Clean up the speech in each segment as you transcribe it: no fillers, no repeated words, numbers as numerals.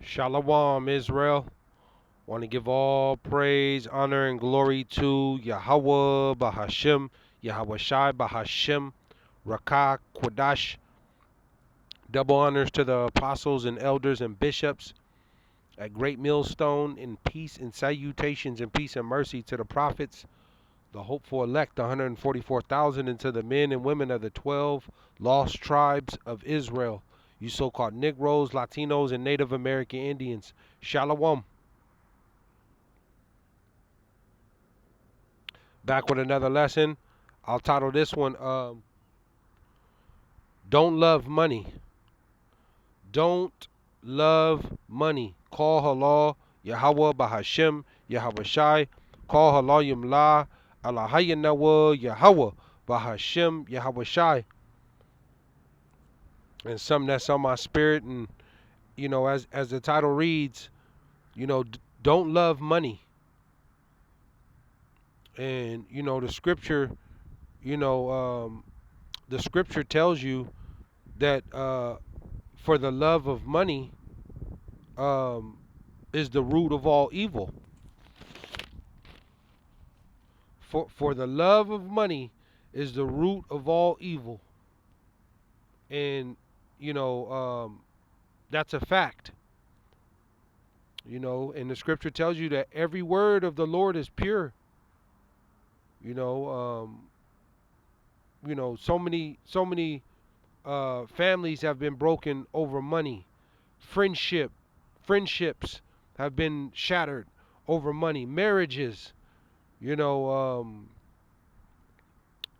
Shalom, Israel. Want to give all praise, honor, and glory to Yahawah, BAHASHAM, YAHAWAHSHI, BAHASHAM, Rakah, Quadash. Double honors to the apostles and elders and bishops at Great Millstone, in peace and salutations and peace and mercy to the prophets, the hopeful elect, the 144,000, and to the men and women of the 12 lost tribes of Israel, you so-called Negroes, Latinos, and Native American Indians. Shalom. Back with another lesson. I'll title this one, Don't Love Money. Don't love money. Call halal, Yahawah, BAHASHAM, YAHAWAHSHI. Call halal, Yimla, Allahayanawa, Yahawah, BAHASHAM, YAHAWAHSHI. And something that's on my spirit, and as the title reads, don't love money. And the scripture, you know, the scripture tells you that for the love of money um, is the root of all evil. For the love of money is the root of all evil, and that's a fact. And the scripture tells you that every word of the Lord is pure. You know, so many families have been broken over money. Friendships have been shattered over money. Marriages, you know, um,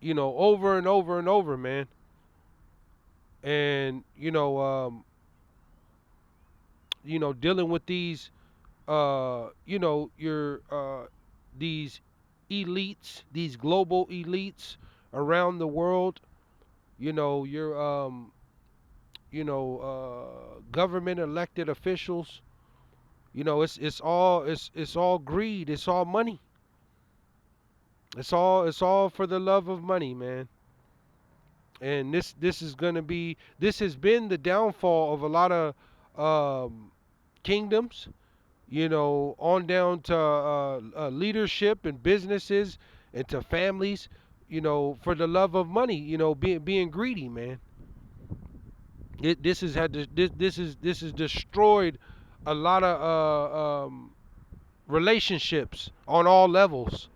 over and over and over, man. And dealing with these, your these elites, these global elites around the world. Your government elected officials. It's all greed. It's all money. It's all for the love of money, man. And this has been the downfall of a lot of kingdoms. On down to leadership and businesses and to families. For the love of money. Being greedy, man. This has destroyed a lot of relationships on all levels.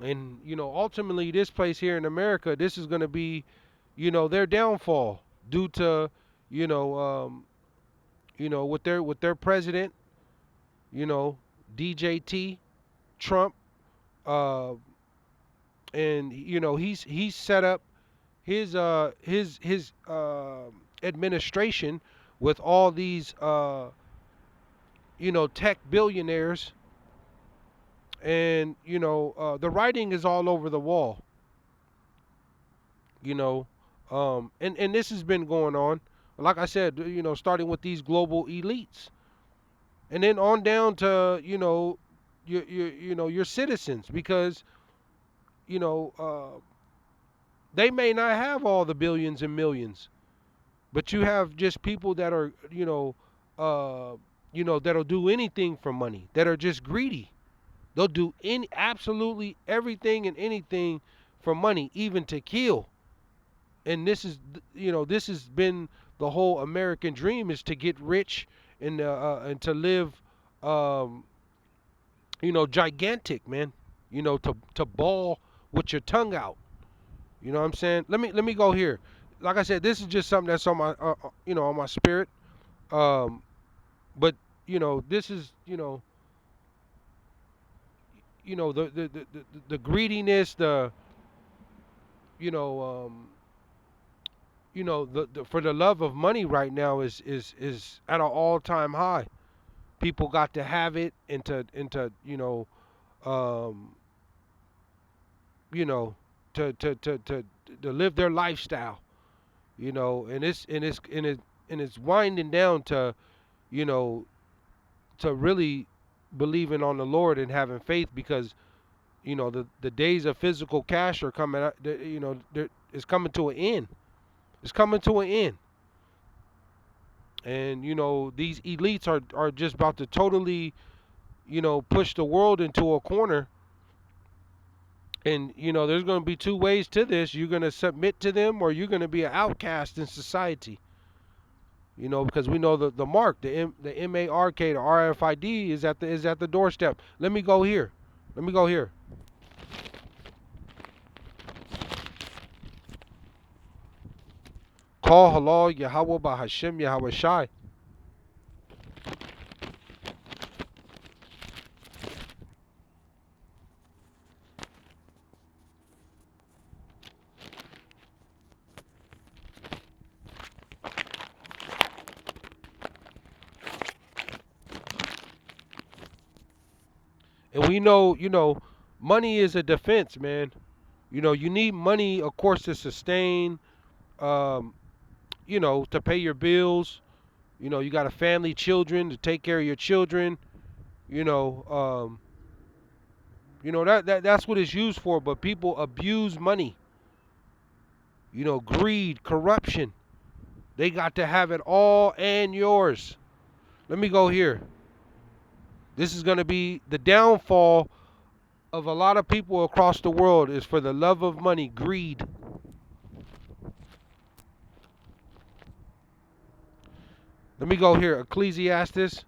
And ultimately, this place here in America, this is going to be, their downfall due to, with their president, you know, DJT, Trump, uh, and he's set up his administration with all these tech billionaires, and the writing is all over the wall. And this has been going on, like I said, starting with these global elites, and then on down to your citizens, because you know they may not have all the billions and millions, but you have just people that are that'll do anything for money, that are just greedy. They'll do absolutely everything and anything for money, even to kill. And this has been the whole American dream, is to get rich and to live um, gigantic, man. To ball with your tongue out. You know what I'm saying? Let me go here. Like I said, this is just something that's on my on my spirit. Um, but this is the greediness, the you know the for the love of money right now is at an all-time high. People got to have it, into um you know to live their lifestyle, and it's winding down to you know to really believing on the Lord and having faith, because the days of physical cash are coming out. It's coming to an end. It's coming to an end. And these elites are just about to totally push the world into a corner. And there's going to be two ways to this. You're going to submit to them, or you're going to be an outcast in society. Because we know the mark, the MARK, the RFID is at the doorstep. Let me go here. Let me go here. Call halal Yahawah BAHASHAM YAHAWAHSHI. And we know, money is a defense, man. You need money, of course, to sustain, um, to pay your bills. You got a family, children, to take care of your children. You know, um, that's what it's used for. But people abuse money. Greed, corruption. They got to have it all and yours. Let me go here. This is going to be the downfall of a lot of people across the world, is for the love of money, greed. Let me go here. Ecclesiastes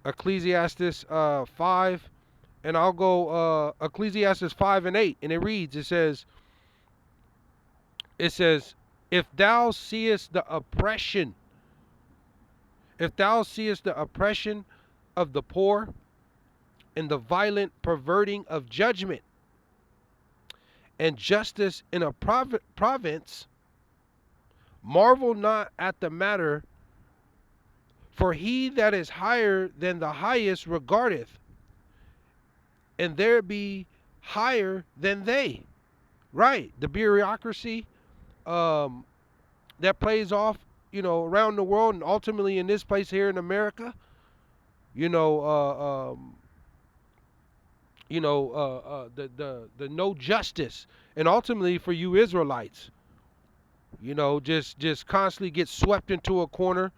5, and I'll go Ecclesiastes 5 and 8, and it reads. It says, if thou seest the oppression, of the poor, and the violent perverting of judgment, and justice in a province, marvel not at the matter, for he that is higher than the highest regardeth, and there be higher than they. Right, the bureaucracy that plays off, around the world, and ultimately in this place here in America. You know, the no justice, and ultimately for you Israelites, just constantly get swept into a corner.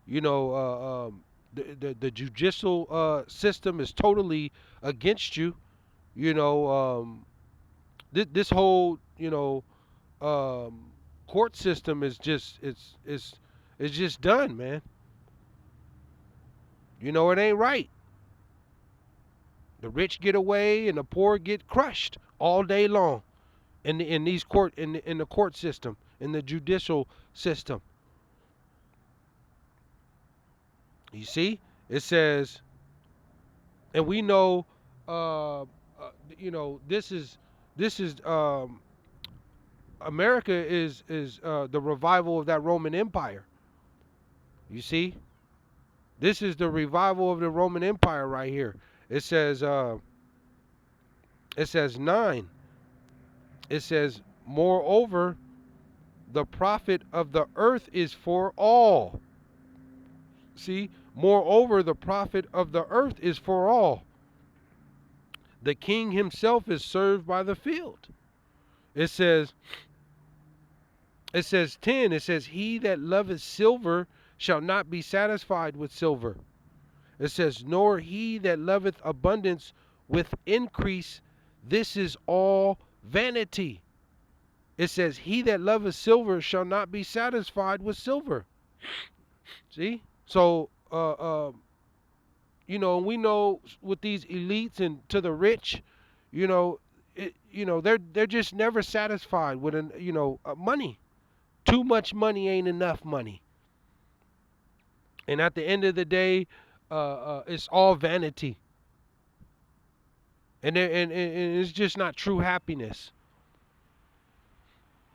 The judicial system is totally against you. You know, this whole court system is just it's just done, man. It ain't right. The rich get away and the poor get crushed all day long in these in the court system, in the judicial system. You see, it says, and we know, this is America is the revival of that Roman Empire. You see, this is the revival of the Roman Empire right here. It says 9. It says, moreover, the profit of the earth is for all. See, moreover, the profit of the earth is for all. The king himself is served by the field. It says 10, it says, he that loveth silver shall not be satisfied with silver. It says, nor he that loveth abundance with increase. This is all vanity. It says, he that loveth silver shall not be satisfied with silver. See? So, we know with these elites and to the rich, they're just never satisfied with money. Too much money ain't enough money. And at the end of the day, it's all vanity. And it's just not true happiness.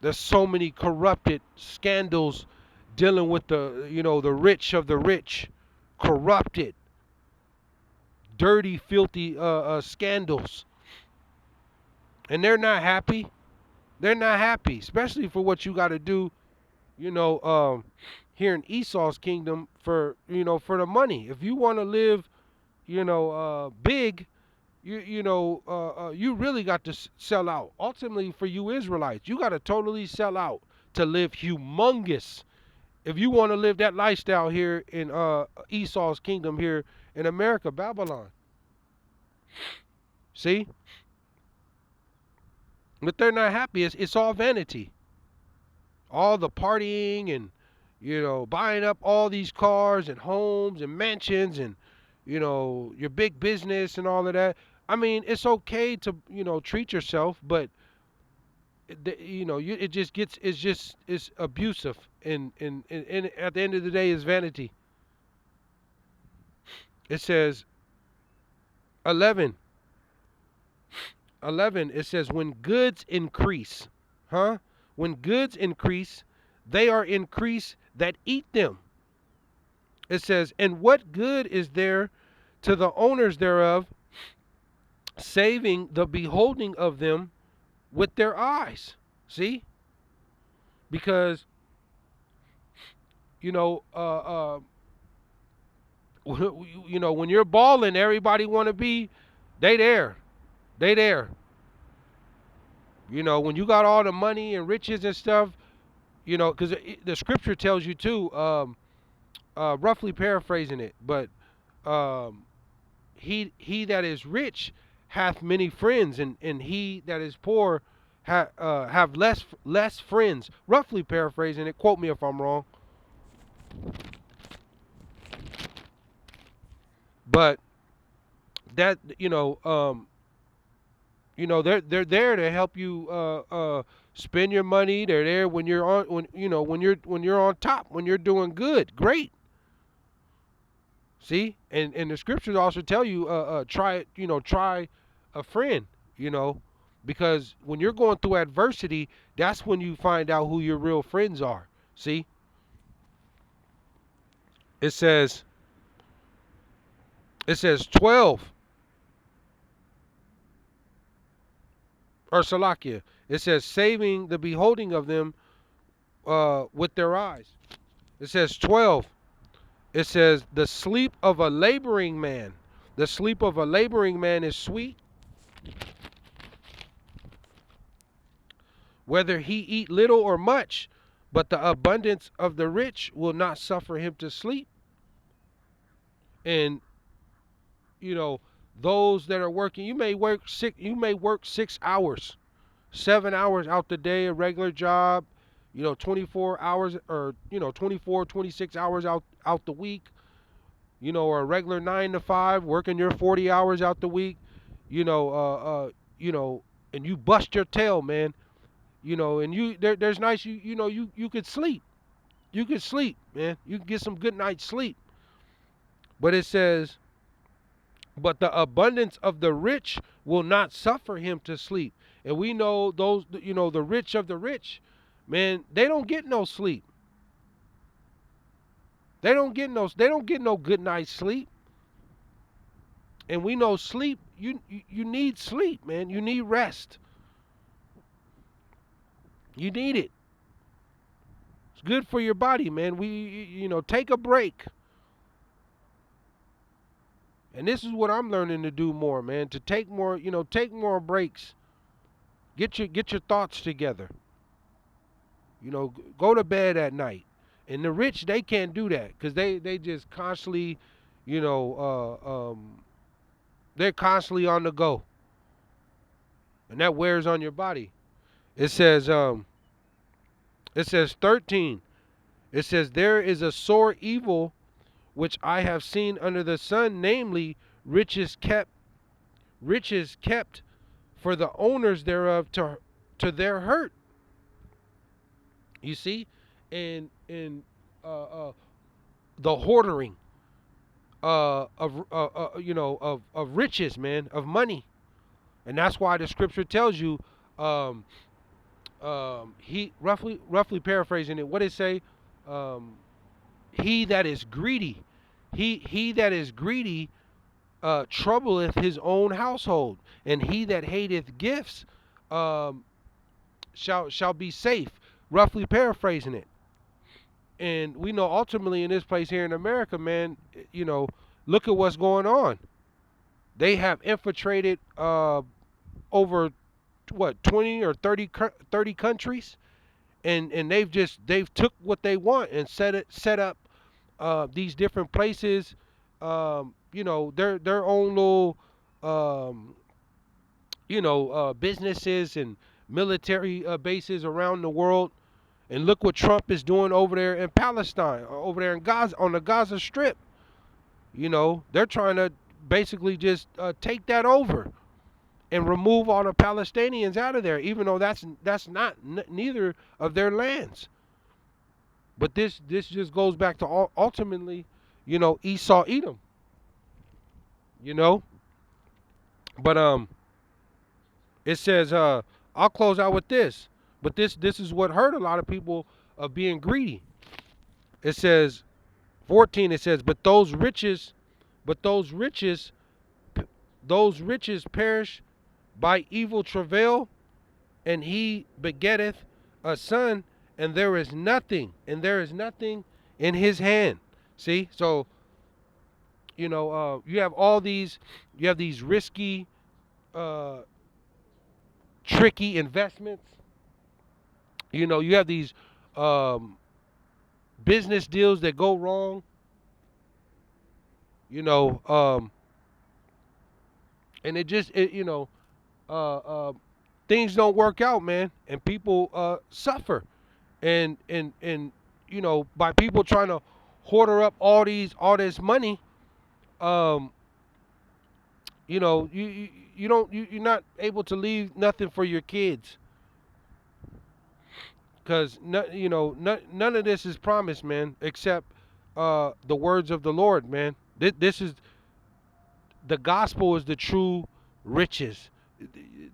There's so many corrupted scandals dealing with the rich of the rich, corrupted, dirty, filthy scandals. And they're not happy. They're not happy, especially for what you got to do, here in Esau's kingdom for the money. If you want to live, big, you really got to sell out. Ultimately, for you Israelites, you got to totally sell out to live humongous If you want to live that lifestyle here in Esau's kingdom here in America, Babylon. See? But they're not happy. It's all vanity. All the partying and, buying up all these cars and homes and mansions and, your big business and all of that. I mean, it's okay to, treat yourself, but it just gets, it's abusive, and at the end of the day, it's vanity. It says 11, it says, when goods increase, when goods increase, they are increased that eat them. It says, and what good is there to the owners thereof, saving the beholding of them with their eyes? See? Because, when you're balling, everybody want to be, they there. They there. When you got all the money and riches and stuff, because the scripture tells you too, roughly paraphrasing it, but he that is rich hath many friends, and he that is poor have less friends. Roughly paraphrasing it. Quote me if I'm wrong. But that they're there to help you spend your money. They're there when you're on when you're on top, when you're doing good, great. See, and the scriptures also tell you try a friend, because when you're going through adversity, that's when you find out who your real friends are. See, it says 12, or Salakia. It says saving the beholding of them with their eyes. It says 12. It says the sleep of a laboring man. The sleep of a laboring man is sweet, whether he eat little or much, but the abundance of the rich will not suffer him to sleep. And those that are working, you may work 6 hours, 7 hours out the day, a regular job, 24 hours, or 24, 26 hours out the week, or a regular 9 to 5, working your 40 hours out the week, and you bust your tail, man, and there's nights you could sleep. You could sleep, man. You can get some good night's sleep. But it says, but the abundance of the rich will not suffer him to sleep. And we know those, the rich of the rich, man, they don't get no sleep. They don't get no good night's sleep. And we know sleep, you need sleep, man. You need rest. You need it. It's good for your body, man. Take a break. And this is what I'm learning to do more, man. To take more breaks. Get your thoughts together. Go to bed at night. And the rich, they can't do that because they just constantly, they're constantly on the go, and that wears on your body. It says 13. It says, there is a sore evil which I have seen under the sun, namely riches kept for the owners thereof to their hurt. You see, and the hoarding of riches, man, of money, and that's why the scripture tells you, he roughly paraphrasing it, what it say, he that is greedy, he that is greedy troubleth his own household, and he that hateth gifts shall be safe. Roughly paraphrasing it. And we know ultimately in this place here in America, man, look at what's going on. They have infiltrated over 20 or 30 countries, and they've took what they want and set up these different places, their own little um, businesses and military bases around the world. And look what Trump is doing over there in Palestine, over there in Gaza, on the Gaza Strip. They're trying to basically just take that over and remove all the Palestinians out of there, even though that's not neither of their lands. But this just goes back to ultimately, Esau Edom. You know, but it says I'll close out with this. But this is what hurt a lot of people of being greedy. It says 14. It says, but those riches perish by evil travail, and he begetteth a son, and there is nothing in his hand. See, so you have these risky, uh, tricky investments. You have these um, business deals that go wrong. You know, and uh, uh, things don't work out, man, and people suffer, and by people trying to hoarder up all this money, um, you're not able to leave nothing for your kids, because none of this is promised, man, except the words of the Lord, man. This is the gospel is the true riches.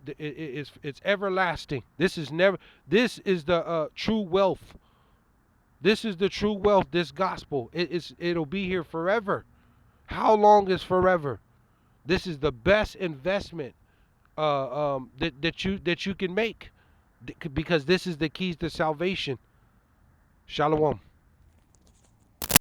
It's everlasting. This is never. This is the true wealth. This is the true wealth. This gospel. It'll be here forever. How long is forever? This is the best investment that you can make, because this is the keys to salvation. Shalom.